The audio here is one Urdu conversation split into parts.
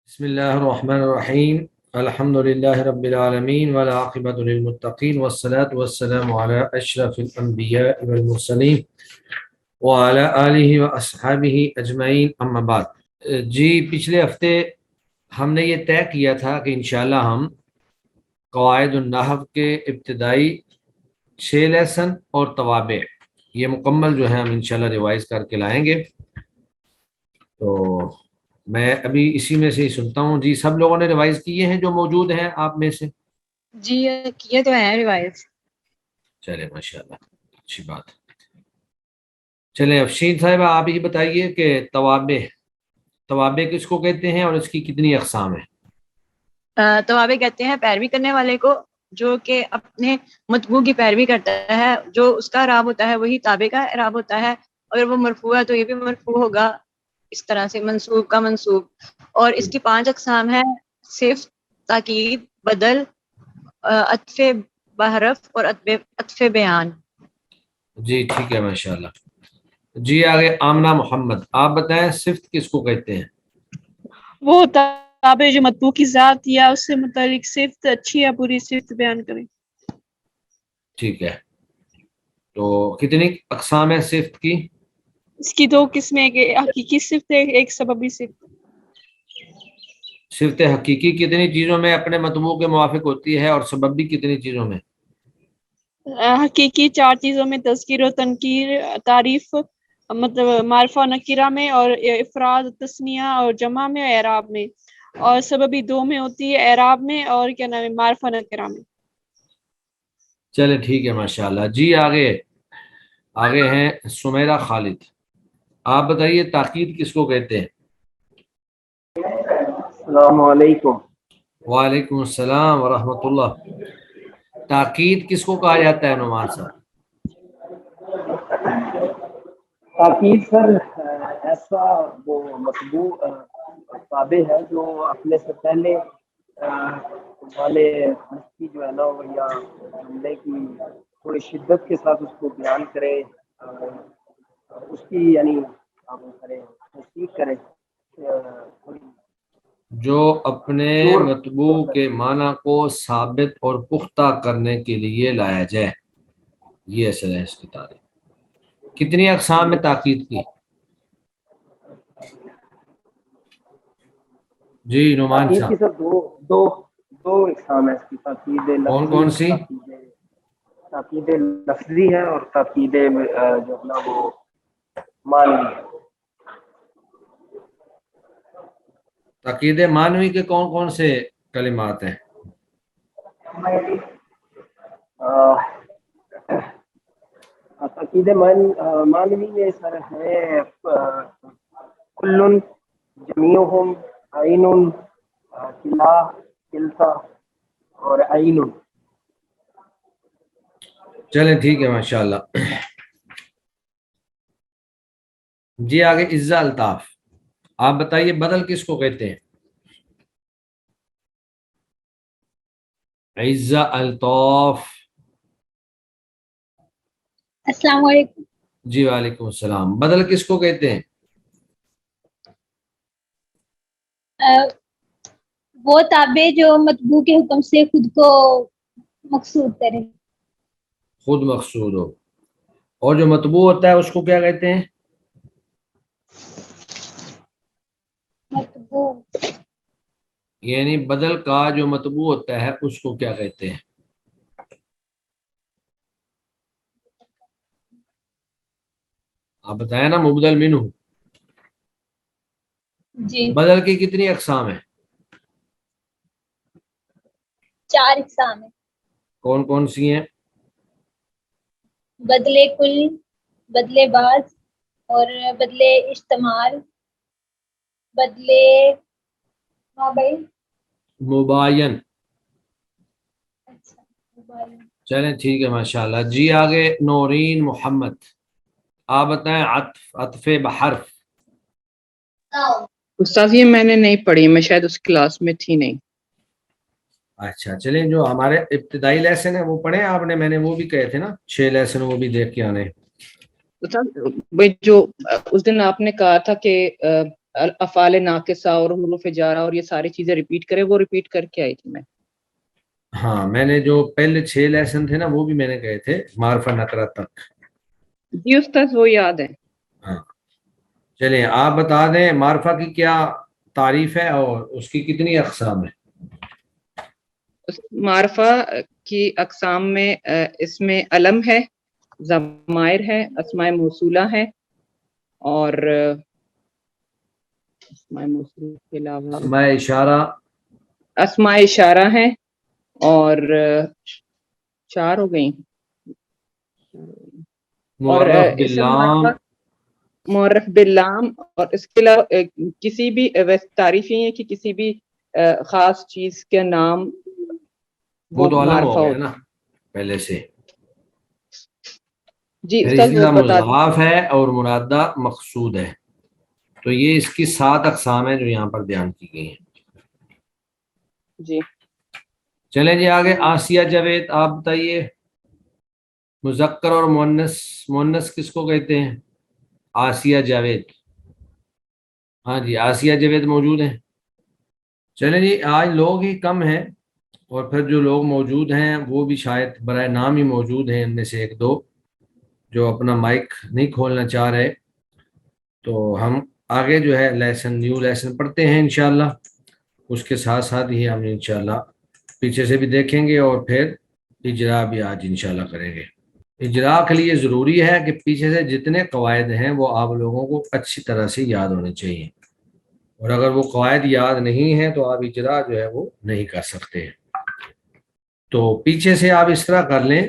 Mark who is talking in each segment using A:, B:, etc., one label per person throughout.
A: بسم اللہ الرحمن الرحیم الحمد للہ رب العالمین والعاقبۃ للمتقین والصلاة والسلام علی اشرف الانبیاء والمرسلین وعلی آلہ واصحابہ اجمعین اما بعد۔ جی پچھلے ہفتے ہم نے یہ طے کیا تھا کہ انشاءاللہ ہم قواعد النحو کے ابتدائی 6 لیسن اور توابع یہ مکمل جو ہے ہم انشاءاللہ ریوائز کر کے لائیں گے۔ تو میں ابھی اسی میں سے ہی سنتا ہوں۔ جی سب لوگوں نے ریوائز کیے ہیں جو موجود ہیں آپ میں سے؟
B: جی یہ تو ہے ریوائز۔
A: چلے ماشاءاللہ اچھی بات۔ چلیں افشین صاحبہ آپ ہی بتائیے کہ توابع کس کو کہتے ہیں اور اس کی کتنی اقسام ہیں؟
B: توابع کہتے ہیں پیروی کرنے والے کو، جو کہ اپنے متبوع کی پیروی کرتا ہے۔ جو اس کا اعراب ہوتا ہے وہی تابع کا اعراب ہوتا ہے۔ اگر وہ مرفوع ہے تو یہ بھی مرفوع ہوگا، اس طرح سے منصوب کا منصوب۔ اور اس کی 5 اقسام ہیں: صفت، تاکید، بدل، عطف بحرف اور عطف بیان۔
A: جی ٹھیک ہے ماشاءاللہ۔ جی آگے آمنہ محمد، آپ بتائیں صفت کس کو کہتے ہیں؟
C: وہ تابع جو مطبوع کی ذات یا اس سے متعلق صفت اچھی یا بری صفت بیان کریں۔
A: ٹھیک ہے، تو کتنی اقسام ہیں صفت کی؟
C: اس کی 2 قسمیں، ایک حقیقی صفت ہے، ایک سببی صفت۔
A: صفت حقیقی کتنی چیزوں میں اپنے مطبوع کے موافق ہوتی ہے اور سببی کتنی چیزوں میں؟
C: حقیقی 4 چیزوں میں: تذکیر و تنکیر، تعریف مطلب معرفہ و نکرہ میں، اور افراد تثنیہ اور جمع میں، اعراب میں۔ اور سببی 2 میں ہوتی ہے، اعراب میں اور کیا نام ہے معرفہ نکرہ میں۔
A: چلے ٹھیک ہے ماشاءاللہ۔ جی آگے ہیں سمیرہ خالد، آپ بتائیے تاکید کس کو کہتے ہیں؟
D: السلام علیکم۔
A: وعلیکم السلام ورحمۃ اللہ۔ تاکید کس کو کہا جاتا ہے نعمان صاحب؟
D: تاکید سر ایسا وہ مطبوع تابع ہے جو اپنے سے پہلے والے حرف کی جو ہے نا وہ یا جملے کی تھوڑی شدت کے ساتھ اس کو بیان کرے، اس کی یعنی آپ کریں تصدیق کرے،
A: جو اپنے مطبوع کے معنی کو ثابت اور پختہ کرنے کے لیے لایا جائے، یہ اصل ہے اس کی تعریف۔ کتنی اقسام میں تاکید کی؟ جی نعمان
D: تاکید
A: صاحب
D: کی سر دو اقسام ہے اس کی: تاکید لفظی
A: کون سی؟
D: تاکید لفظی ہے اور تاکید جو اپنا وہ معنوی ہے۔
A: تاکید معنوی کے کون کون سے کلمات ہیں؟
D: تاکید معنوی میں سر ہے کلن، جمیعہم، عین، کلا، کلتا اور عین۔
A: چلیں ٹھیک ہے ماشاءاللہ۔ جی آگے عزہ الطاف، آپ بتائیے بدل کس کو کہتے ہیں؟ عزہ الطاف۔
E: السلام علیکم۔
A: جی وعلیکم السلام، بدل کس کو کہتے ہیں؟
E: وہ تابع جو مطبوع کے حکم سے خود کو مقصود کرے۔
A: خود مقصود ہو، اور جو مطبوع ہوتا ہے اس کو کیا کہتے ہیں؟
E: مطبوع
A: یعنی بدل کا جو مطبوع ہوتا ہے اس کو کیا کہتے ہیں؟ آپ بتائیں نا، مبدل منہ۔
E: جی
A: بدل کی کتنی اقسام ہیں؟
E: 4 اقسام ہیں۔
A: کون کون سی ہیں؟
E: بدلے کل، بدلے بعض، اور بدلے اشتمال، بدلے مابین۔
A: مباین۔ چلیں ٹھیک ہے ماشاءاللہ۔ جی آگے نورین محمد، آپ بتائیں عطف بحرف۔
F: استاد یہ میں نے نہیں پڑھی، میں شاید اس کلاس میں تھی نہیں۔
A: اچھا چلیں، جو ہمارے ابتدائی لیسن ہیں وہ پڑھیں آپ نے، میں نے وہ بھی کہے تھے نا 6 لیسن، وہ بھی دیکھ کے آنے۔
F: استاد بھائی جو اس دن آپ نے کہا تھا کہ افعال ناقصہ اور حروف جارہ اور یہ ساری چیزیں ریپیٹ کرے، وہ ریپیٹ کر کے آئی تھی میں.
A: ہاں میں نے جو پہلے 6 لیسن تھے نا وہ بھی میں نے کہے تھے معرفہ نکرہ تک.
F: جی استاذ وہ یاد ہے.
A: ہاں چلیں آپ بتا دیں معرفہ کی کیا تعریف ہے اور اس کی کتنی اقسام ہے.
F: معرفہ کی اقسام میں اس میں علم ہے، ضمائر ہے، اسماء موصولہ ہے، اور اسماء موصولہ کے علاوہ
A: اسماء اشارہ،
F: اسماء اشارہ ہیں، اور 4 ہو گئی، اور
A: معرف
F: اسم
A: باللام،
F: معرفہ معرف باللام، اور اس کے علاوہ کسی بھی تعریف یہ ہے کہ کسی بھی خاص چیز کے نام
A: وہ تو علم
F: معرفہ
A: ہو گیا
F: ہوتا
A: نا پہلے سے.
F: جی
A: پھر
F: استاذ
A: اسی
F: وہ
A: طرح
F: بتا دیں.
A: مضاف ہے اور مرادہ مقصود ہے. تو یہ اس کی 7 اقسام ہیں جو یہاں پر بیان کی گئی ہیں.
F: جی
A: چلیں جی آگے. آسیہ جاوید آپ بتائیے مذکر اور مؤنث، مؤنث کس کو کہتے ہیں؟ آسیہ جاوید. ہاں جی آسیہ جاوید موجود ہیں. چلیں جی آج لوگ ہی کم ہیں اور پھر جو لوگ موجود ہیں وہ بھی شاید برائے نام ہی موجود ہیں، ان میں سے 1-2 جو اپنا مائک نہیں کھولنا چاہ رہے. تو ہم آگے جو ہے نیو لیسن پڑھتے ہیں انشاءاللہ. اس کے ساتھ ساتھ ہی ہم انشاءاللہ پیچھے سے بھی دیکھیں گے اور پھر اجرا بھی آج انشاءاللہ کریں گے. اجرا کے لیے ضروری ہے کہ پیچھے سے جتنے قواعد ہیں وہ آپ لوگوں کو اچھی طرح سے یاد ہونے چاہیے، اور اگر وہ قواعد یاد نہیں ہیں تو آپ اجرا جو ہے وہ نہیں کر سکتے. تو پیچھے سے آپ اس طرح کر لیں،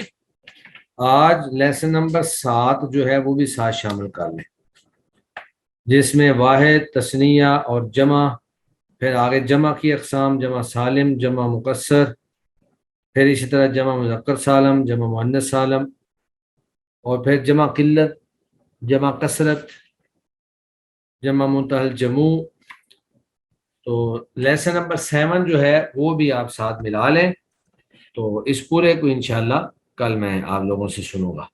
A: آج لیسن نمبر 7 جو ہے وہ بھی ساتھ شامل کر لیں، جس میں واحد، تثنیہ اور جمع، پھر آگے جمع کی اقسام، جمع سالم، جمع مکسر، پھر اسی طرح جمع مذکر سالم، جمع مؤنث سالم، اور پھر جمع قلت، جمع کثرت، جمع منتہی الجموع. تو لیسن نمبر 7 جو ہے وہ بھی آپ ساتھ ملا لیں. تو اس پورے کو انشاءاللہ کل میں آپ لوگوں سے سنوں گا.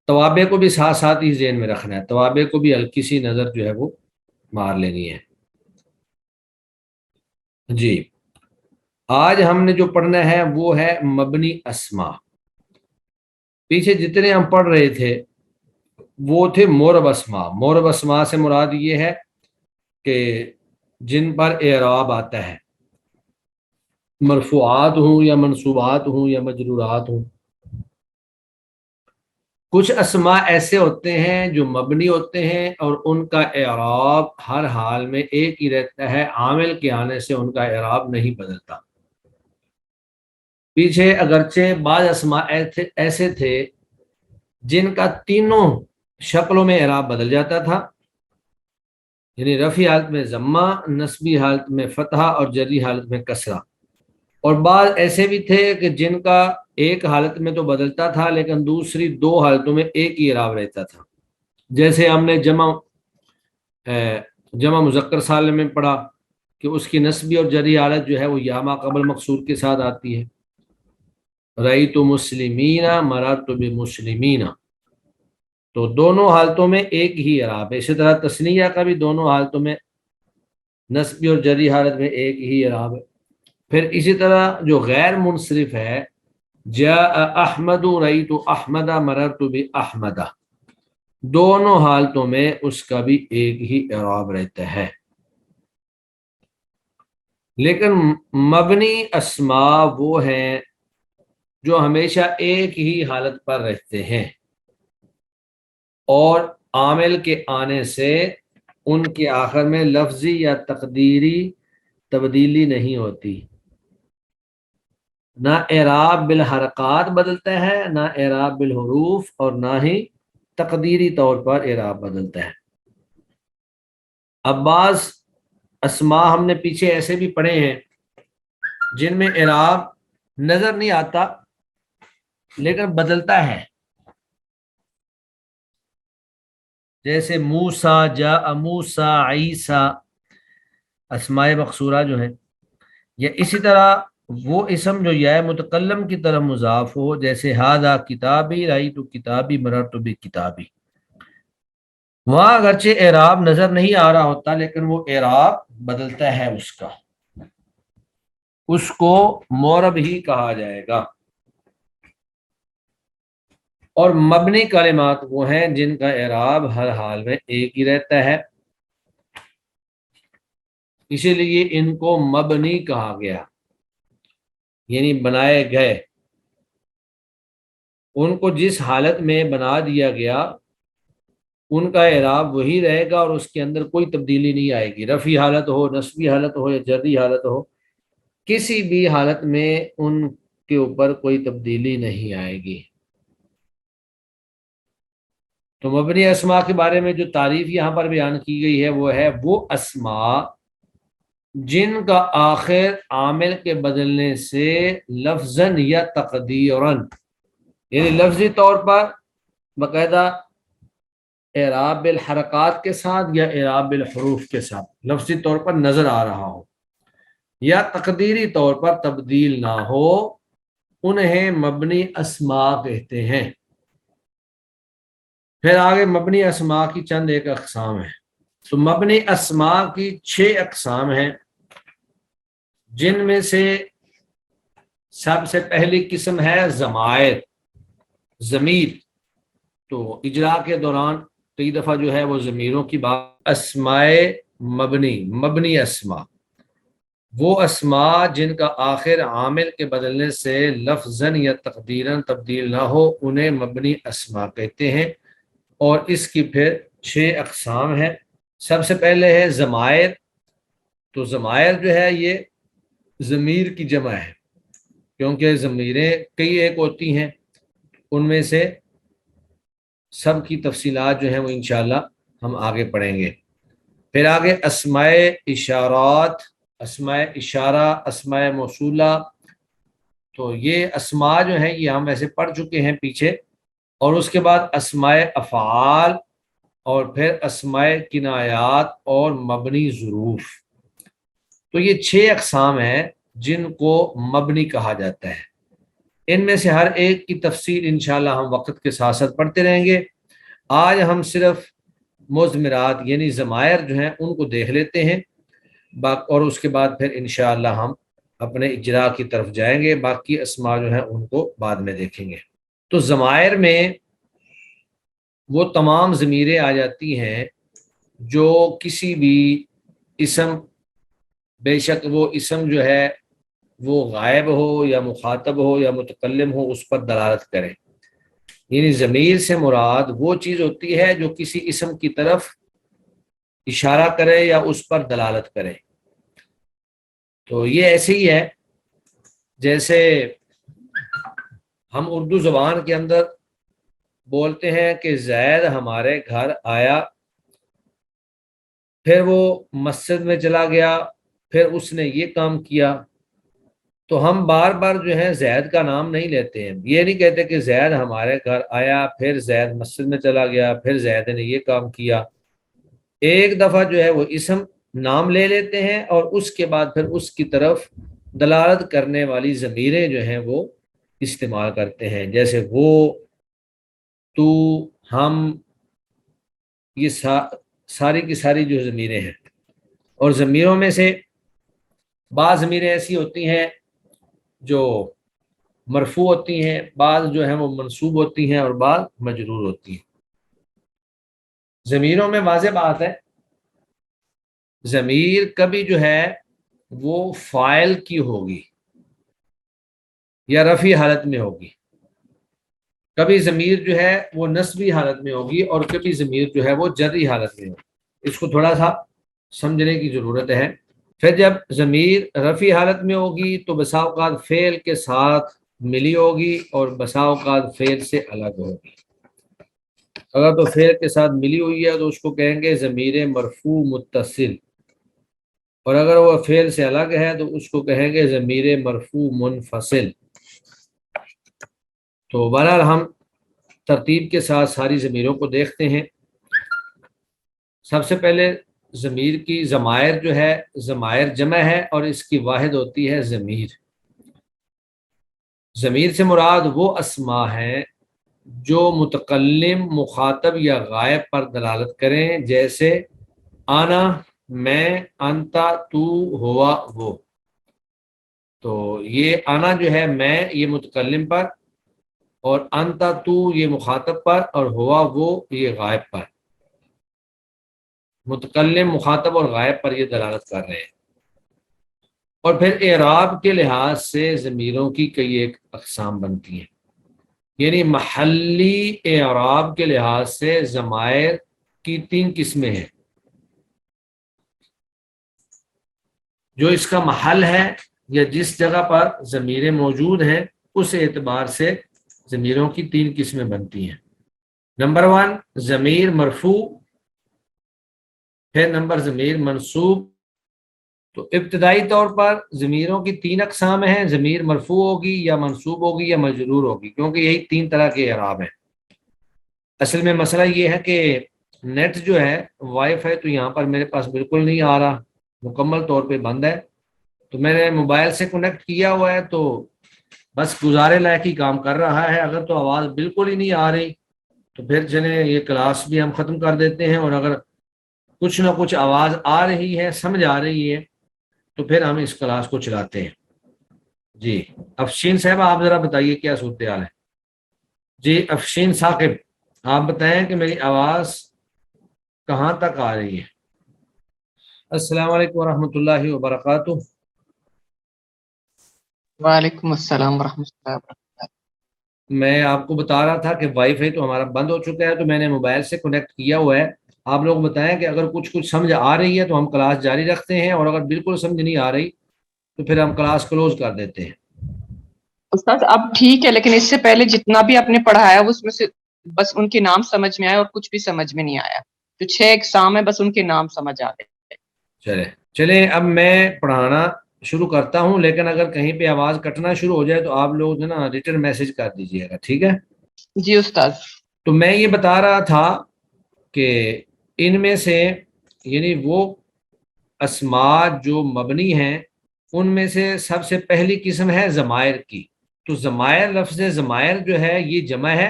A: توابع کو بھی ساتھ ساتھ ہی ذہن میں رکھنا ہے، توابع کو بھی ہلکی سی نظر جو ہے وہ مار لینی ہے. جی آج ہم نے جو پڑھنا ہے وہ ہے مبنی اسما. پیچھے جتنے ہم پڑھ رہے تھے وہ تھے مورب اسما. مورب اسما سے مراد یہ ہے کہ جن پر اعراب آتا ہے، مرفوعات ہوں یا منصوبات ہوں یا مجرورات ہوں. کچھ اسماء ایسے ہوتے ہیں جو مبنی ہوتے ہیں اور ان کا اعراب ہر حال میں ایک ہی رہتا ہے، عامل کے آنے سے ان کا اعراب نہیں بدلتا. پیچھے اگرچہ بعض اسماء ایسے تھے جن کا تینوں شکلوں میں اعراب بدل جاتا تھا، یعنی رفعی حالت میں ضمہ، نصبی حالت میں فتحہ اور جری حالت میں کسرہ. اور بعض ایسے بھی تھے کہ جن کا ایک حالت میں تو بدلتا تھا لیکن دوسری 2 حالتوں میں ایک ہی اعراب رہتا تھا. جیسے ہم نے جمع مذکر سالم میں پڑھا کہ اس کی نصبی اور جری حالت جو ہے وہ یا ما قبل مقصور کے ساتھ آتی ہے. رأیت مسلمین، مررت بمسلمین، تو دونوں حالتوں میں ایک ہی اعراب ہے. اسی طرح تثنیہ کا بھی دونوں حالتوں میں نصبی اور جری حالت میں ایک ہی اعراب ہے. پھر اسی طرح جو غیر منصرف ہے، جاء احمد، رأیت احمد، مررت باحمد، دونوں حالتوں میں اس کا بھی ایک ہی اعراب رہتا ہے. لیکن مبنی اسماء وہ ہیں جو ہمیشہ ایک ہی حالت پر رہتے ہیں اور عامل کے آنے سے ان کے آخر میں لفظی یا تقدیری تبدیلی نہیں ہوتی. نہ اعراب بالحرکات بدلتا ہے، نہ اعراب بالحروف، اور نہ ہی تقدیری طور پر اعراب بدلتا ہے. اب بعض اسماء ہم نے پیچھے ایسے بھی پڑھے ہیں جن میں اعراب نظر نہیں آتا لیکن بدلتا ہے، جیسے موسیٰ، جاء موسیٰ، عیسیٰ، اسماء مقصورہ جو ہیں. یا اسی طرح وہ اسم جو یا متکلم کی طرف مضاف ہو، جیسے ھذا کتابی، رأیت کتابی، مررت بکتابی. وہاں اگرچہ اعراب نظر نہیں آ رہا ہوتا لیکن وہ اعراب بدلتا ہے، اس کو مورب ہی کہا جائے گا۔ اور مبنی کلمات وہ ہیں جن کا اعراب ہر حال میں ایک ہی رہتا ہے، اسی لیے ان کو مبنی کہا گیا، یعنی بنائے گئے۔ ان کو جس حالت میں بنا دیا گیا ان کا اعراب وہی رہے گا اور اس کے اندر کوئی تبدیلی نہیں آئے گی، رفعی حالت ہو، نصبی حالت ہو یا جری حالت ہو، کسی بھی حالت میں ان کے اوپر کوئی تبدیلی نہیں آئے گی۔ تو مبنی اسماء کے بارے میں جو تعریف یہاں پر بیان کی گئی ہے وہ ہے وہ اسماء جن کا آخر عامل کے بدلنے سے لفظاً یا تقدیراً، یعنی لفظی طور پر باقاعدہ اعراب بالحرکات کے ساتھ یا اعراب بالحروف کے ساتھ لفظی طور پر نظر آ رہا ہو یا تقدیری طور پر تبدیل نہ ہو، انہیں مبنی اسماء کہتے ہیں۔ پھر آگے مبنی اسماء کی چند ایک اقسام ہیں۔ تو مبنی اسماء کی 6 اقسام ہیں، جن میں سے سب سے پہلی قسم ہے ضمائر، ضمیر۔ تو اجرا کے دوران کئی دفعہ جو ہے وہ ضمیروں کی بات، اسماء مبنی اسماء وہ اسماء جن کا آخر عامل کے بدلنے سے لفظاً یا تقدیراً تبدیل نہ ہو، انہیں مبنی اسماء کہتے ہیں۔ اور اس کی پھر 6 اقسام ہیں۔ سب سے پہلے ہے ضمائر۔ تو ضمائر جو ہے یہ ضمیر کی جمع ہے، کیونکہ ضمیریں کئی ایک ہوتی ہیں، ان میں سے سب کی تفصیلات جو ہیں وہ انشاءاللہ ہم آگے پڑھیں گے۔ پھر آگے اسماء اشارات، اسماء اشارہ، اسماء موصولہ۔ تو یہ اسماء جو ہیں یہ ہم ویسے پڑھ چکے ہیں پیچھے۔ اور اس کے بعد اسماء افعال، اور پھر اسماء کنایات اور مبنی ظروف۔ تو یہ 6 اقسام ہیں جن کو مبنی کہا جاتا ہے۔ ان میں سے ہر ایک کی تفصیل انشاءاللہ ہم وقت کے ساتھ ساتھ پڑھتے رہیں گے۔ آج ہم صرف مضمرات یعنی ضمائر جو ہیں ان کو دیکھ لیتے ہیں، اور اس کے بعد پھر انشاءاللہ ہم اپنے اجرا کی طرف جائیں گے، باقی اسماء جو ہیں ان کو بعد میں دیکھیں گے۔ تو ضمائر میں وہ تمام ضمیریں آ جاتی ہیں جو کسی بھی اسم، بے شک وہ اسم جو ہے وہ غائب ہو یا مخاطب ہو یا متکلم ہو، اس پر دلالت کرے۔ یعنی ضمیر سے مراد وہ چیز ہوتی ہے جو کسی اسم کی طرف اشارہ کرے یا اس پر دلالت کرے۔ تو یہ ایسے ہی ہے جیسے ہم اردو زبان کے اندر بولتے ہیں کہ زید ہمارے گھر آیا، پھر وہ مسجد میں چلا گیا، پھر اس نے یہ کام کیا۔ تو ہم بار بار جو ہے زید کا نام نہیں لیتے ہیں، یہ نہیں کہتے کہ زید ہمارے گھر آیا، پھر زید مسجد میں چلا گیا، پھر زید نے یہ کام کیا۔ ایک دفعہ جو ہے وہ اسم نام لے لیتے ہیں اور اس کے بعد پھر اس کی طرف دلالت کرنے والی ضمیریں جو ہیں وہ استعمال کرتے ہیں، جیسے وہ، تو، ہم، یہ ساری کی ساری جو ضمیریں ہیں۔ اور ضمیروں میں سے بعض ضمیریں ایسی ہوتی ہیں جو مرفوع ہوتی ہیں، بعض جو ہیں وہ منصوب ہوتی ہیں اور بعض مجرور ہوتی ہیں۔ ضمیروں میں واضح بات ہے، ضمیر کبھی جو ہے وہ فاعل کی ہوگی یا رفعی حالت میں ہوگی، کبھی ضمیر جو ہے وہ نصبی حالت میں ہوگی، اور کبھی ضمیر جو ہے وہ جری حالت میں ہوگی۔ اس کو تھوڑا سا سمجھنے کی ضرورت ہے۔ پھر جب ضمیر رفعی حالت میں ہوگی تو بسا اوقات فعل کے ساتھ ملی ہوگی اور بسا اوقات فعل سے الگ ہوگی۔ اگر تو فعل کے ساتھ ملی ہوئی ہے تو اس کو کہیں گے ضمیر مرفوع متصل، اور اگر وہ فعل سے الگ ہے تو اس کو کہیں گے ضمیر مرفوع منفصل۔ تو بہرحال ہم ترتیب کے ساتھ ساری ضمیروں کو دیکھتے ہیں۔ سب سے پہلے ضمیر کی ضمائر جو ہے، ضمائر جمع ہے اور اس کی واحد ہوتی ہے ضمیر۔ ضمیر سے مراد وہ اسماء ہیں جو متکلم مخاطب یا غائب پر دلالت کریں، جیسے آنا میں، انتا تو، ہوا وہ. تو یہ آنا جو ہے میں یہ متکلم پر، اور انتا تو یہ مخاطب پر، اور ہوا وہ یہ غائب پر. متکلم مخاطب اور غائب پر یہ دلالت کر رہے ہیں. اور پھر اعراب کے لحاظ سے ضمیروں کی کئی ایک اقسام بنتی ہیں. یعنی محلی اعراب کے لحاظ سے ضمائر کی 3 قسمیں ہیں. جو اس کا محل ہے یا جس جگہ پر ضمیریں موجود ہیں اس اعتبار سے ضمیروں کی 3 قسمیں بنتی ہیں. نمبر 1 ضمیر مرفوع، پھر نمبر ضمیر منصوب. تو ابتدائی طور پر ضمیروں کی 3 اقسام ہیں، ضمیر مرفوع ہوگی یا منصوب ہوگی یا مجرور ہوگی، کیونکہ یہی 3 طرح کے اعراب ہیں. اصل میں مسئلہ یہ ہے کہ نیٹ جو ہے وائی فائی تو یہاں پر میرے پاس بالکل نہیں آ رہا، مکمل طور پہ بند ہے. تو میں نے موبائل سے کنیکٹ کیا ہوا ہے تو بس گزارے لائق ہی کام کر رہا ہے. اگر تو آواز بالکل ہی نہیں آ رہی تو پھر چلیں یہ کلاس بھی ہم ختم کر دیتے ہیں، اور اگر کچھ نہ کچھ آواز آ رہی ہے، سمجھ آ رہی ہے، تو پھر ہم اس کلاس کو چلاتے ہیں. جی افشین صاحب آپ ذرا بتائیے کیا صورتحال ہے. جی افشین ثاقب آپ بتائیں کہ میری آواز کہاں تک آ رہی ہے. السلام علیکم ورحمۃ اللہ وبرکاتہ.
F: وعلیکم السلام ورحمۃ اللہ وبرکاتہ.
A: میں آپ کو بتا رہا تھا کہ وائی فائی تو ہمارا بند ہو چکا ہے، تو میں نے موبائل سے کنیکٹ کیا ہوا ہے. آپ لوگ بتائیں کہ اگر کچھ سمجھ آ رہی ہے تو ہم کلاس جاری رکھتے ہیں، اور اگر بالکل سمجھ نہیں آ رہی تو پھر ہم کلاس کلوز کر دیتے ہیں.
F: استاد اب ٹھیک ہے، لیکن اس سے پہلے جتنا بھی آپ نے پڑھایا اس میں سے بس ان کے نام سمجھ میں آئے اور کچھ بھی سمجھ میں نہیں آیا. جو 6 اقسام ہے بس ان کے نام سمجھ آ گئے.
A: چلیں اب میں پڑھانا شروع کرتا ہوں، لیکن اگر کہیں پہ آواز کٹنا شروع ہو جائے تو آپ لوگ جو نا ریٹن میسج کر دیجیے گا، ٹھیک ہے؟
F: جی استاد.
A: تو میں یہ بتا رہا تھا کہ ان میں سے یعنی وہ اسماء جو مبنی ہیں ان میں سے سب سے پہلی قسم ہے ضمائر کی. تو ضمائر، لفظ ضمائر جو ہے یہ جمع ہے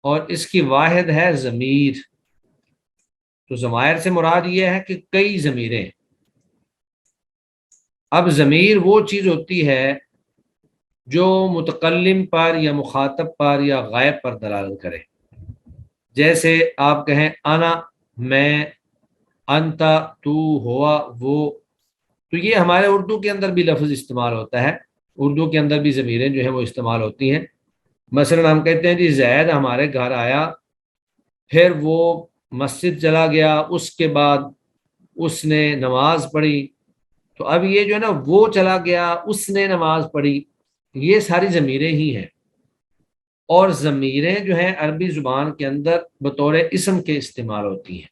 A: اور اس کی واحد ہے ضمیر. تو ضمائر سے مراد یہ ہے کہ کئی ضمیریں. اب ضمیر وہ چیز ہوتی ہے جو متکلم پر یا مخاطب پر یا غائب پر دلالت کرے. جیسے آپ کہیں انا میں، انتا تو، ہوا وہ. تو یہ ہمارے اردو کے اندر بھی لفظ استعمال ہوتا ہے، اردو کے اندر بھی ضمیریں جو ہیں وہ استعمال ہوتی ہیں. مثلا ہم کہتے ہیں جی زید ہمارے گھر آیا، پھر وہ مسجد چلا گیا، اس کے بعد اس نے نماز پڑھی. تو اب یہ جو ہے نا وہ چلا گیا، اس نے نماز پڑھی، یہ ساری ضمیریں ہی ہیں. اور ضمیریں جو ہیں عربی زبان کے اندر بطور اسم کے استعمال ہوتی ہیں.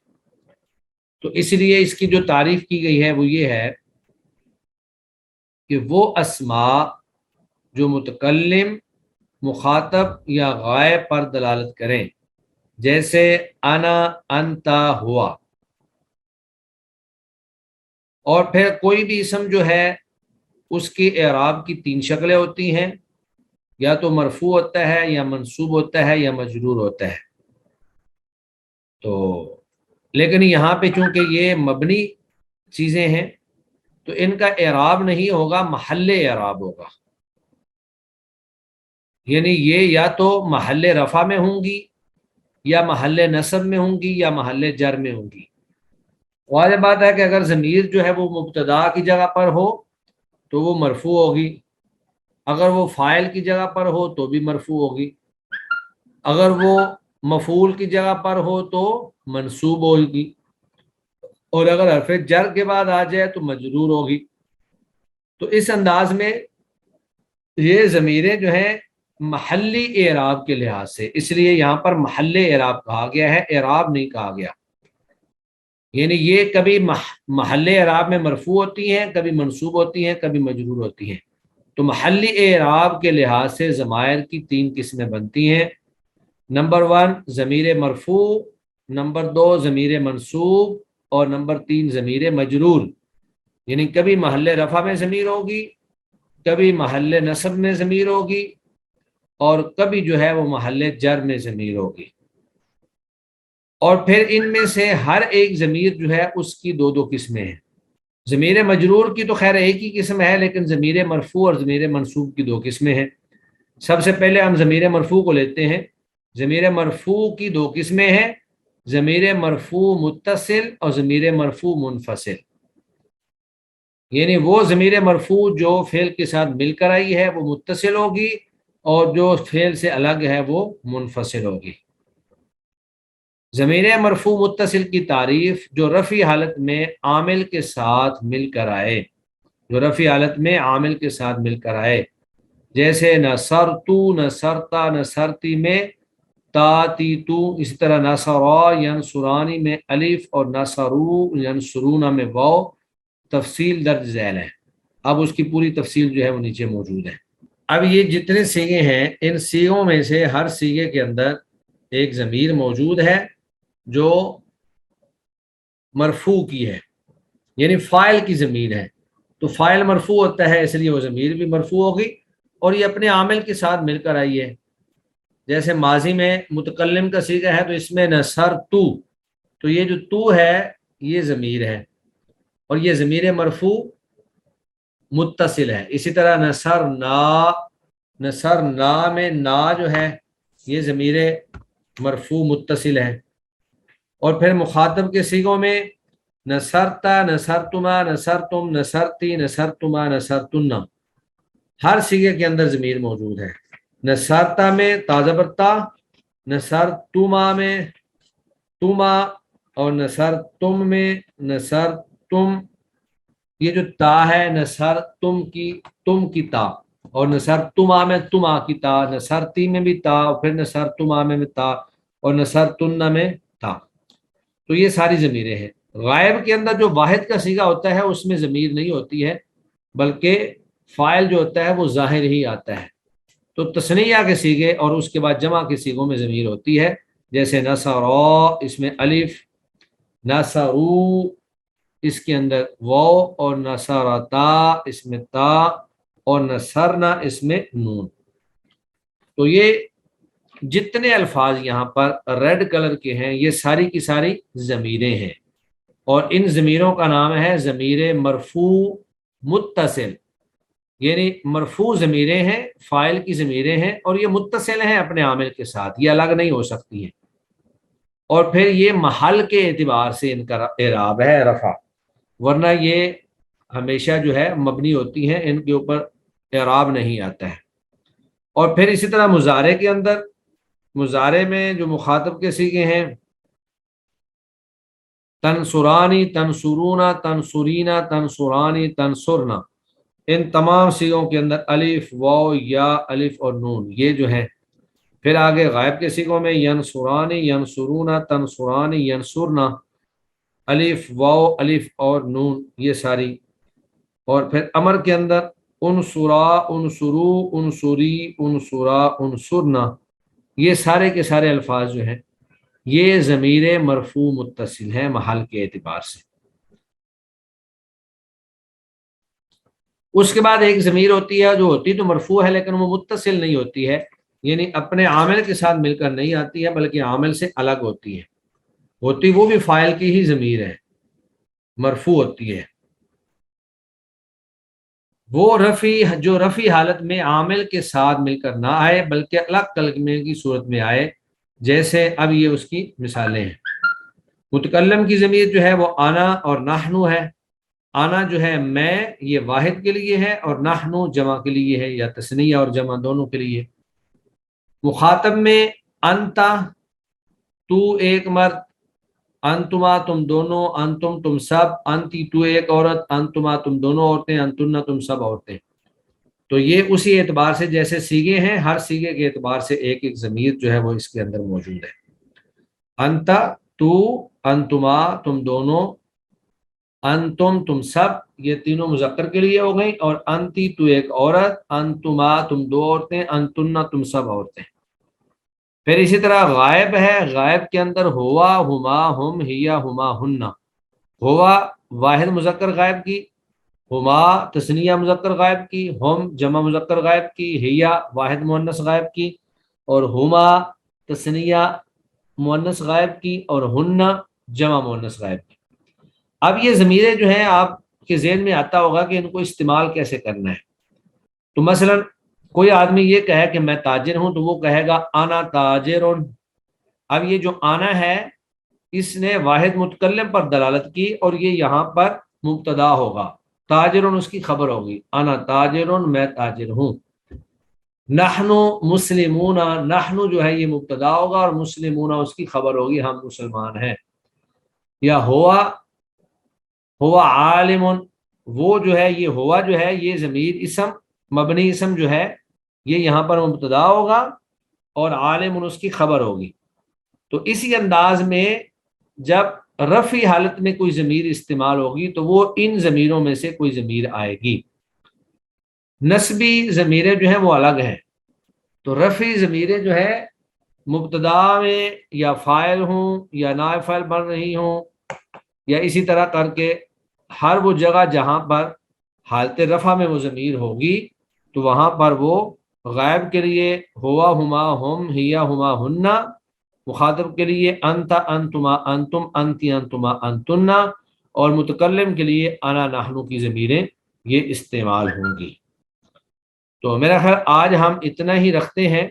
A: تو اس لیے اس کی جو تعریف کی گئی ہے وہ یہ ہے کہ وہ اسماء جو متکلم مخاطب یا غائب پر دلالت کریں، جیسے انا، انتا، ہوا. اور پھر کوئی بھی اسم جو ہے اس کی اعراب کی 3 شکلیں ہوتی ہیں، یا تو مرفوع ہوتا ہے یا منصوب ہوتا ہے یا مجرور ہوتا ہے. تو لیکن یہاں پہ چونکہ یہ مبنی چیزیں ہیں تو ان کا اعراب نہیں ہوگا، محل اعراب ہوگا. یعنی یہ یا تو محل رفع میں ہوں گی، یا محل نصب میں ہوں گی، یا محل جر میں ہوں گی. واضح بات ہے کہ اگر ضمیر جو ہے وہ مبتدا کی جگہ پر ہو تو وہ مرفوع ہوگی، اگر وہ فاعل کی جگہ پر ہو تو بھی مرفوع ہوگی، اگر وہ مفعول کی جگہ پر ہو تو منصوب ہوگی، اور اگر حرف جر کے بعد آ جائے تو مجرور ہوگی. تو اس انداز میں یہ ضمیریں جو ہیں محلی اعراب کے لحاظ سے، اس لیے یہاں پر محل اعراب کہا گیا ہے، اعراب نہیں کہا گیا. یعنی یہ کبھی محل اعراب میں مرفوع ہوتی ہیں، کبھی منصوب ہوتی ہیں، کبھی مجرور ہوتی ہیں. تو محلی اعراب کے لحاظ سے ضمائر کی 3 قسمیں بنتی ہیں. نمبر 1 ضمیر مرفوع، نمبر 2 ضمیر منصوب، اور نمبر 3 ضمیر مجرور. یعنی کبھی محل رفع میں ضمیر ہوگی، کبھی محل نصب میں ضمیر ہوگی، اور کبھی جو ہے وہ محل جر میں ضمیر ہوگی. اور پھر ان میں سے ہر ایک ضمیر جو ہے اس کی دو دو قسمیں ہیں. ضمیر مجرور کی تو خیر ایک ہی قسم ہے، لیکن ضمیر مرفوع اور ضمیر منصوب کی دو قسمیں ہیں. سب سے پہلے ہم ضمیر مرفوع کو لیتے ہیں. ضمیر مرفوع کی دو قسمیں ہیں، ضمیر مرفوع متصل اور ضمیر مرفوع منفصل. یعنی وہ ضمیر مرفوع جو فعل کے ساتھ مل کر آئی ہے وہ متصل ہوگی، اور جو فعل سے الگ ہے وہ منفصل ہوگی. ضمیر مرفوع متصل کی تعریف جو رفعی حالت میں عامل کے ساتھ مل کر آئے، جو رفعی حالت میں عامل کے ساتھ مل کر آئے، جیسے نصرتو، نصرتا، نصرتی میں تا تی تو، اسی طرح نصرا ینصرانی میں الف اور نصرو ینصرون میں واو. تفصیل درج ذیل ہے، اب اس کی پوری تفصیل جو ہے وہ نیچے موجود ہے. اب یہ جتنے سیغے ہیں ان سیغوں میں سے ہر سیغے کے اندر ایک ضمیر موجود ہے جو مرفوع کی ہے، یعنی فاعل کی ضمیر ہے. تو فاعل مرفوع ہوتا ہے اس لیے وہ ضمیر بھی مرفوع ہوگی، اور یہ اپنے عامل کے ساتھ مل کر آئی ہے. جیسے ماضی میں متکلم کا صیغہ ہے تو اس میں نصرتو، تو یہ جو تو ہے یہ ضمیر ہے، اور یہ ضمیر مرفوع متصل ہے. اسی طرح نصرنا، نصرنا میں نا جو ہے یہ ضمیر مرفوع متصل ہے. اور پھر مخاطب کے صیغوں میں نصرتا، نصرتما، نصرتم، نصرتی، نصرتما، نصرتن، ہر صیغے کے اندر ضمیر موجود ہے. نصرتا میں تا زبر تا، نصرتما میں تما، اور نصرتم میں نصرتم. یہ جو تا ہے نصر تم کی تا، اور نصرتما میں تما کی تا، نصرتی میں بھی تا، اور پھر نصرتما میں بھی تا، اور نصرتن میں تا. تو یہ ساری ضمیریں ہیں. غائب کے اندر جو واحد کا صیغہ ہوتا ہے اس میں ضمیر نہیں ہوتی ہے، بلکہ فاعل جو ہوتا ہے وہ ظاہر ہی آتا ہے. تو تثنیہ کے صیغے اور اس کے بعد جمع کے صیغوں میں ضمیر ہوتی ہے، جیسے نصرا اس میں الف، نصرو اس کے اندر واو، اور نصرتا اس میں تا، اور نصرنا اس میں نون. تو یہ جتنے الفاظ یہاں پر ریڈ کلر کے ہیں یہ ساری کی ساری ضمیریں ہیں، اور ان ضمیروں کا نام ہے ضمیر مرفوع متصل. یعنی مرفوع ضمیریں ہیں، فاعل کی ضمیریں ہیں، اور یہ متصل ہیں اپنے عامل کے ساتھ، یہ الگ نہیں ہو سکتی ہیں. اور پھر یہ محل کے اعتبار سے ان کا اعراب ہے رفع، ورنہ یہ ہمیشہ جو ہے مبنی ہوتی ہیں، ان کے اوپر اعراب نہیں آتا ہے. اور پھر اسی طرح مضارع کے اندر، مضارع میں جو مخاطب کے صیغے ہیں تنصرانی، تنصرونا، تنصرینا، تنصرانی، تنصرنا، ان تمام صیغوں کے اندر الف، واو، یا، الف اور نون یہ جو ہیں. پھر آگے غائب کے صیغوں میں ینصرانی، ینصرونا، تنصرانی، ینصرنا، الف، واو، الف اور نون یہ ساری. اور پھر امر کے اندر انصرا، انصرو، انصری، انصرا، انصرنا، یہ سارے کے سارے الفاظ جو ہیں یہ ضمیر مرفوع متصل ہیں محل کے اعتبار سے. اس کے بعد ایک ضمیر ہوتی ہے جو ہوتی تو مرفوع ہے لیکن وہ متصل نہیں ہوتی ہے، یعنی اپنے عامل کے ساتھ مل کر نہیں آتی ہے بلکہ عامل سے الگ ہوتی ہے. ہوتی وہ بھی فاعل کی ہی ضمیر ہے، مرفوع ہوتی ہے. وہ جو رفعی حالت میں عامل کے ساتھ مل کر نہ آئے بلکہ الگ کلمے کی صورت میں آئے، جیسے اب یہ اس کی مثالیں ہیں. متکلم کی ضمیر جو ہے وہ انا اور نحنو ہے. انا جو ہے میں، یہ واحد کے لیے ہے، اور نحنو جمع کے لیے ہے، یا تثنیہ اور جمع دونوں کے لیے. مخاطب میں انتا تو ایک مرد، انتما تم دونوں، انتم تم سب، انتی تو ایک عورت، انتما تم دونوں عورتیں، انتنا تم سب عورتیں. تو یہ اسی اعتبار سے جیسے صیغے ہیں ہر صیغے کے اعتبار سے ایک ایک ضمیر جو ہے وہ اس کے اندر موجود ہے. انتا تو، انتما تم دونوں، انتم تم سب یہ تینوں مذکر کے لیے ہو گئیں، اور انتی تو ایک عورت، انتما تم دو عورتیں، انتنا تم سب عورتیں. پھر اسی طرح غائب ہے، غائب کے اندر ہوا، ہما، ہم، ہیا، ہما، ہننا. ہوا واحد مذکر غائب کی ہما تثنیہ مذکر غائب کی، ہم جمع مذکر غائب کی، ہیا واحد مؤنث غائب کی، اور ہما تثنیہ مؤنث غائب کی، اور ہن جمع مؤنث غائب کی۔ اب یہ ضمیریں جو ہیں آپ کے ذہن میں آتا ہوگا کہ ان کو استعمال کیسے کرنا ہے۔ تو مثلا کوئی آدمی یہ کہے کہ میں تاجر ہوں، تو وہ کہے گا انا تاجرون۔ اب یہ جو آنا ہے اس نے واحد متکلم پر دلالت کی، اور یہ یہاں پر مبتدا ہوگا، تاجرون اس کی خبر ہوگی، انا تاجرون میں تاجر ہوں۔ نحن مسلمون، نحن جو ہے یہ مبتدا ہوگا اور مسلمون اس کی خبر ہوگی، ہم مسلمان ہیں۔ یا ہوا عالم، وہ جو ہے یہ ہوا جو ہے یہ ضمیر اسم مبنی اسم جو ہے یہ یہاں پر مبتدا ہوگا اور عالم اس کی خبر ہوگی۔ تو اسی انداز میں جب رفعی حالت میں کوئی ضمیر استعمال ہوگی تو وہ ان ضمیروں میں سے کوئی ضمیر آئے گی۔ نسبی ضمیریں جو ہیں وہ الگ ہیں، تو رفعی ضمیریں جو ہے مبتدا میں یا فاعل ہوں یا نائب فاعل بن رہی ہوں، یا اسی طرح کر کے ہر وہ جگہ جہاں پر حالت رفع میں وہ ضمیر ہوگی تو وہاں پر وہ غائب کے لیے ہوا ہما ہم ہیا ہما ہننا، مخاطب کے لیے انت انتما انتم انتی انتما انتنا، اور متکلم کے لیے انا نحن کی ضمیریں یہ استعمال ہوں گی۔ تو میرا خیال آج ہم اتنا ہی رکھتے ہیں،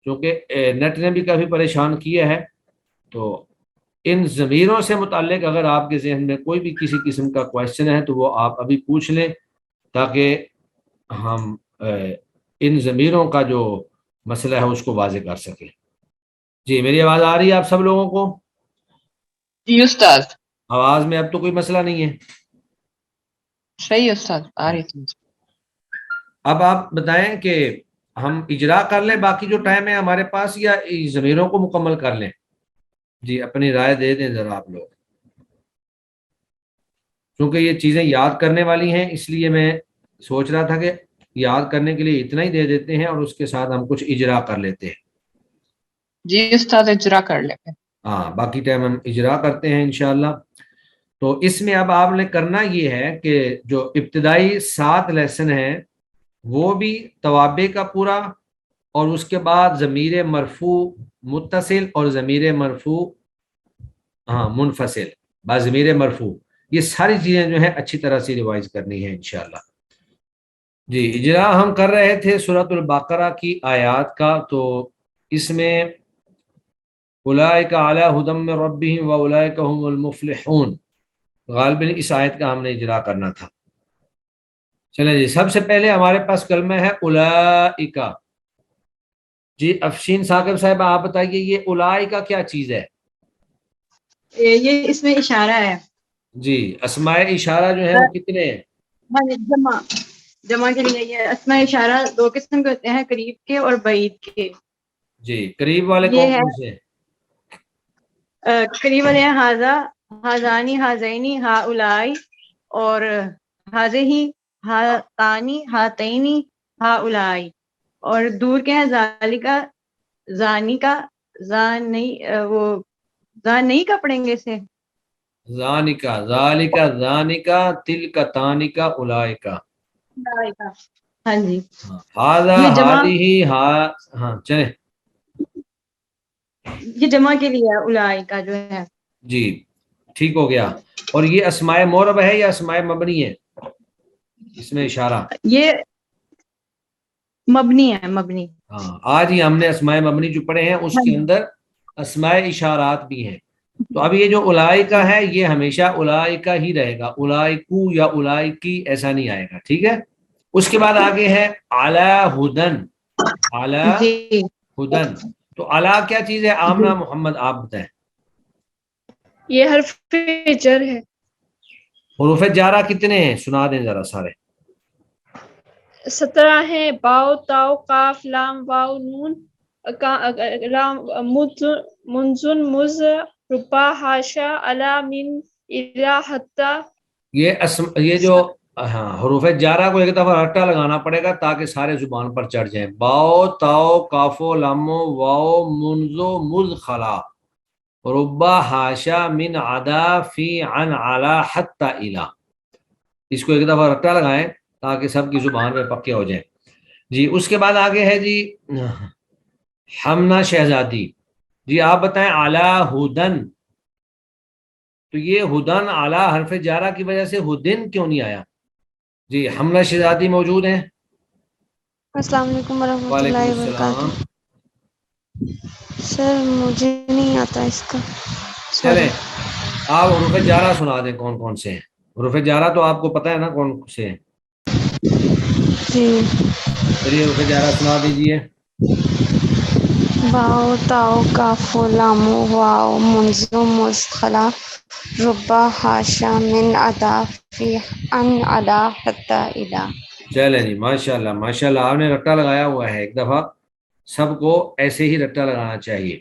A: کیونکہ نیٹ نے بھی کافی پریشان کیا ہے۔ تو ان ضمیروں سے متعلق اگر آپ کے ذہن میں کوئی بھی کسی قسم کا کویشچن ہے تو وہ آپ ابھی پوچھ لیں، تاکہ ہم ان ضمیروں کا جو مسئلہ ہے اس کو واضح کر سکیں۔ جی میری آواز آ رہی ہے آپ سب لوگوں کو؟
F: جی استاد،
A: آواز میں اب تو کوئی مسئلہ نہیں ہے؟
F: صحیح استاد، آ رہی تھی۔
A: اب آپ بتائیں کہ ہم اجرا کر لیں باقی جو ٹائم ہے ہمارے پاس، یا ضمیروں کو مکمل کر لیں؟ جی اپنی رائے دے دیں ذرا آپ لوگ، کیونکہ یہ چیزیں یاد کرنے والی ہیں، اس لیے میں سوچ رہا تھا کہ یاد کرنے کے لیے اتنا ہی دے دیتے ہیں اور اس کے ساتھ ہم کچھ اجرا کر لیتے ہیں۔
F: جی استاد اجرا کر لیں۔
A: ہاں باقی ٹائم ہم اجرا کرتے ہیں انشاءاللہ۔ تو اس میں اب آپ نے کرنا یہ ہے کہ جو ابتدائی 7 لیسن ہیں وہ بھی توابع کا پورا، اور اس کے بعد ضمیر مرفوع متصل اور ضمیر مرفوع منفصل با ضمیر مرفوع، یہ ساری چیزیں جو ہیں اچھی طرح سے ریوائز کرنی ہے انشاءاللہ۔ جی اجرا ہم کر رہے تھے سورۃ البقرہ کی آیات کا، تو اس میں اولئک علی ھدی من ربہم واولئک ھم المفلحون، غالباً اس آیت کا ہم نے اجرا کرنا تھا۔ چلیں جی، سب سے پہلے ہمارے پاس کلمہ ہے اولئک۔ جی افشین ثاقب صاحب آپ بتائیے یہ اولئک کیا چیز ہے؟
B: یہ اس میں اشارہ ہے۔
A: جی اسماء اشارہ جو ہیں وہ کتنے ہیں؟
B: جمع کے لیے یہ اسماء اشارہ 2 قسم کے ہوتے ہیں، قریب کے اور بعید کے۔
A: جی قریب والے
B: یہ
A: کون
B: ہے
A: کون سے ہیں؟
B: قریب والے ہیں ہاذا، ہاذانی، ہاذینی، ہاؤلائی، اور ہاذہی، ہاتانی، ہاتینی، ہاؤلائی، اور دور کے ہیں ذالکا، زانیکا، زانی، وہ زانی کا پڑھیں گے اسے،
A: ذالکا، ذالکا، ذانکا، تلک، تانکا، اولئکا۔
B: ہاں جی
A: ہذا،
B: یہ جمع،
A: ہذہ، ہاں چلیں
B: یہ جمع کے لیے ہے اولئکا جو ہے۔
A: جی ٹھیک ہو گیا۔ اور یہ اسماء معرب ہے یا اسماء مبنی ہے اس میں اشارہ؟
B: یہ مبنی ہے، مبنی۔
A: ہاں آج ہی ہم نے اسماء مبنی جو پڑھے ہیں اس کے اندر اسماء اشارات بھی ہیں۔ تو اب یہ جو اولئکا ہے یہ ہمیشہ اولئکا ہی رہے گا، اولئکو یا اولئکی ایسا نہیں آئے گا، ٹھیک ہے۔ اس کے بعد آگے ہے علی ھدن، علی
B: جی
A: ھدن۔ تو علی کیا چیز ہے؟ آمنہ محمد آپ بتائیں۔
C: یہ حرف جر ہے۔
A: حروف جارہ کتنے ہیں سنا دیں ذرا سارے۔
C: 17 ہیں، باؤ، تاؤ، قاف، لام، واؤ، نون، لام، منزن، مز، ربا، ہاشا، علا، من، الا، حتی۔
A: یہ جو حروف جارہ کو ایک دفعہ رٹا لگانا پڑے گا تاکہ سارے زبان پر چڑھ جائیں۔ باؤ، تاؤ، کافو، لامو، واؤ، منزو، مز، خلا، ربا، ہاشا، من، عدا، فی، عن، علا، حتی، الا۔ اس کو ایک دفعہ رٹا لگائیں تاکہ سب کی زبان میں پکے ہو جائیں. جی اس کے بعد آگے ہے جی حمنا شہزادی. جی آپ بتائیں اعلی ہدن، تو یہ ہدن اعلی حرف جارہ کی وجہ سے ہدن کیوں نہیں آیا؟ جی حمنا شہزادی موجود ہیں.
G: السلام علیکم ورحمۃ
A: وعلیکم
G: اللہ
A: السلام.
G: وبرکاتہ. سر مجھے نہیں آتا اس کا.
A: چلیں آپ حروف جارہ سنا دیں کون کون سے ہیں. حروف جارہ تو آپ کو پتہ ہے نا کون سے ہیں.
G: جی
A: چلیے حروف جارہ سنا دیجئے.
G: باؤ تاؤ کاف لام واؤ منزو مسخلا ربا ہاشا من ادا فی ان ادا حتی ادا.
A: چلیں جی ماشاء اللہ آپ نے رٹا لگایا ہوا ہے. ایک دفعہ سب کو ایسے ہی رٹا لگانا چاہیے.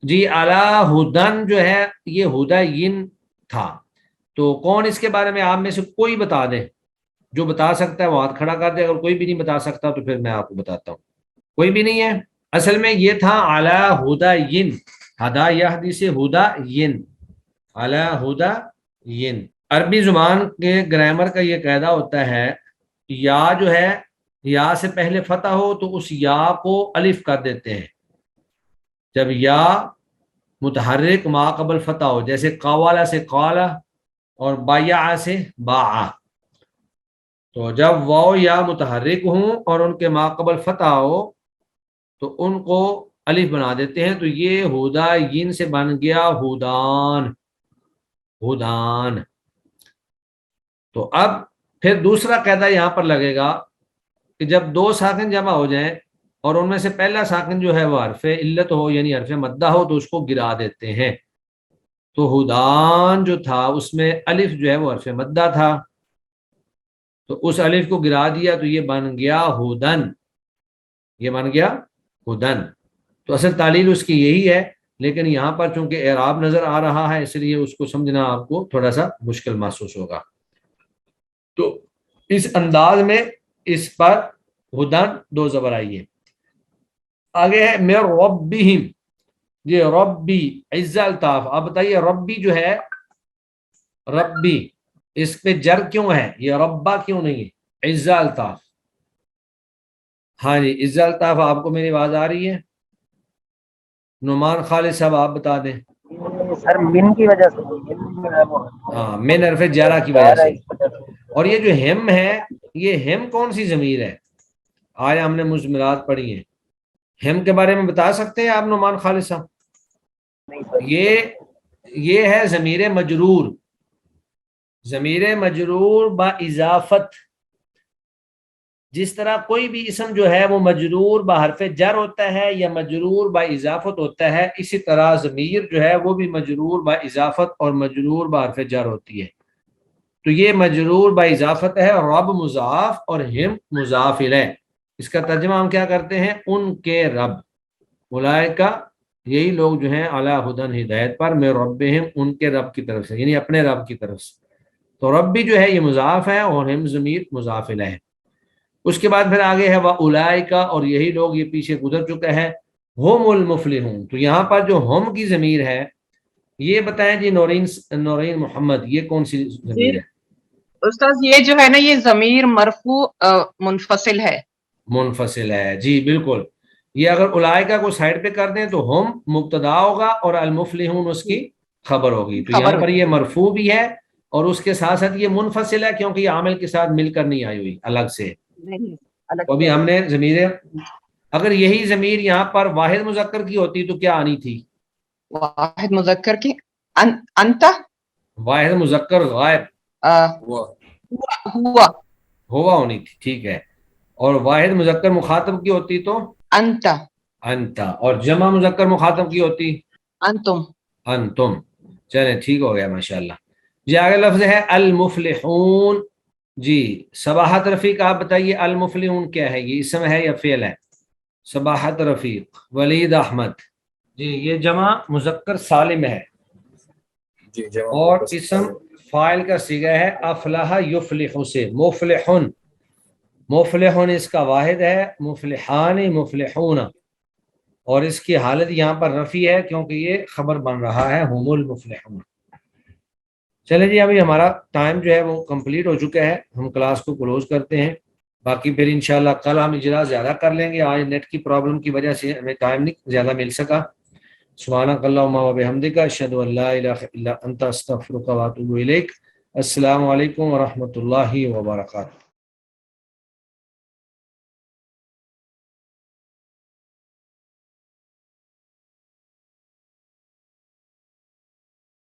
A: جی اعلی ہدن جو ہے یہ ہدین تھا، تو کون اس کے بارے میں آپ میں سے کوئی بتا دے؟ جو بتا سکتا ہے وہ ہاتھ کھڑا کر دے. اگر کوئی بھی نہیں بتا سکتا تو پھر میں آپ کو بتاتا ہوں. کوئی بھی نہیں ہے. اصل میں یہ تھا اعلی ہدین. ہدا یہدی سے ہدین، اعلی ہدین. عربی زبان کے گرامر کا یہ قاعدہ ہوتا ہے یا جو ہے یا سے پہلے فتح ہو تو اس یا کو الف کر دیتے ہیں. جب یا متحرک ما قبل فتح ہو، جیسے قوالا سے قالا اور بایا سے باع، تو جب واو یا متحرک ہوں اور ان کے ما قبل فتح ہو تو ان کو الف بنا دیتے ہیں. تو یہ ہداین سے بن گیا ہدان. ہدان. تو اب پھر دوسرا قاعدہ یہاں پر لگے گا کہ جب دو ساکن جمع ہو جائیں اور ان میں سے پہلا ساکن جو ہے وہ حرف علت ہو یعنی حرف مدہ ہو تو اس کو گرا دیتے ہیں. تو ہدان جو تھا اس میں الف جو ہے وہ حرف مدہ تھا، تو اس الف کو گرا دیا تو یہ بن گیا ہدن. یہ بن گیا ہدن. تو اصل تعلیل اس کی یہی ہے، لیکن یہاں پر چونکہ اعراب نظر آ رہا ہے اس لیے اس کو سمجھنا آپ کو تھوڑا سا مشکل محسوس ہوگا. تو اس انداز میں اس پر ہدن دو زبر آئی ہے. آگے ہے میں ربہم. یہ ربی عزا الطاف. آپ بتائیے ربی جو ہے ربی اس پہ جر کیوں ہے؟ یہ ربا کیوں نہیں ہے؟ عزا الطاف. ہاں جی عزا الطاف آپ کو میری آواز آ رہی ہے؟ نعمان خالد صاحب آپ بتا دیں.
D: سر من کی وجہ سے من جو ہے وہ
A: ہاں من حرف جارہ کی وجہ سے. اور یہ جو ہم ہے یہ ہم کون سی ضمیر ہے؟ آج ہم نے مضمرات پڑھی ہیں. ہم کے بارے میں بتا سکتے ہیں آپ نعمان خالد صاحب؟ یہ ہے ضمیر مجرور. ضمیر مجرور با اضافت. جس طرح کوئی بھی اسم جو ہے وہ مجرور با حرف جر ہوتا ہے یا مجرور با اضافت ہوتا ہے، اسی طرح ضمیر جو ہے وہ بھی مجرور با اضافت اور مجرور با حرف جر ہوتی ہے. تو یہ مجرور با اضافت ہے، رب مضاف اور ہم مضاف الیہ. اس کا ترجمہ ہم کیا کرتے ہیں؟ ان کے رب. اولئک یہی لوگ جو ہیں علی ہدن ہدایت پر، میں ربہم ان کے رب کی طرف سے یعنی اپنے رب کی طرف سے. تو رب بھی جو ہے یہ مضاف ہے اور ہم ضمیر مضاف الیہ ہے. اس کے بعد پھر آگے ہے واولئک، اور یہی لوگ، یہ پیچھے گزر چکا ہے. ہم المفلحون. تو یہاں پر جو ہم کی ضمیر ہے یہ بتائیں جی نورین محمد یہ کون سی ضمیر ہے؟
F: استاذ یہ جو ہے نا یہ ضمیر مرفوع منفصل ہے.
A: منفصل ہے جی بالکل. یہ اگر اولئک کو سائڈ پہ کر دیں تو ہم مبتدا ہوگا اور المفلحون اس کی خبر ہوگی. تو یہاں پر یہ مرفوع بھی ہے اور اس کے ساتھ ساتھ یہ منفصل ہے کیونکہ یہ عامل کے ساتھ مل کر نہیں آئی ہوئی الگ سے. تو ابھی ہم نے ضمیر، اگر یہی ضمیر یہاں پر واحد مذکر کی ہوتی تو کیا آنی تھی؟
F: واحد مذکر کی انت.
A: واحد مذکر غائب ہوا ہونی تھی، ٹھیک ہے. اور واحد مذکر مخاطب کی ہوتی تو
F: انت.
A: اور جمع مذکر مخاطب کی ہوتی
F: انتم.
A: چلیں ٹھیک ہو گیا ماشاءاللہ. جی آگے لفظ ہے المفلحون. جی صباحت رفیق آپ بتائیے المفلحون کیا ہے؟ یہ اسم ہے یا فعل ہے؟ صباحت رفیق ولید احمد. جی یہ جمع مذکر سالم ہے اور اسم فاعل کا صیغہ ہے افلح یفلح سے. مفلحن، مفلحن اس کا واحد ہے، مفلحان مفلحون، اور اس کی حالت یہاں پر رفع ہے کیونکہ یہ خبر بن رہا ہے ہم المفلحون. چلیں جی، ابھی ہمارا ٹائم جو ہے وہ کمپلیٹ ہو چکا ہے، ہم کلاس کو کلوز کرتے ہیں. باقی پھر انشاءاللہ کل ہم اجلاس زیادہ کر لیں گے. آج نیٹ کی پرابلم کی وجہ سے ہمیں ٹائم نہیں زیادہ مل سکا. سبحانک اللہم و بحمدک، اشہد ان لا الہ الا انت، استغفرک و اتوب الیک. السلام علیکم ورحمۃ اللہ وبرکاتہ.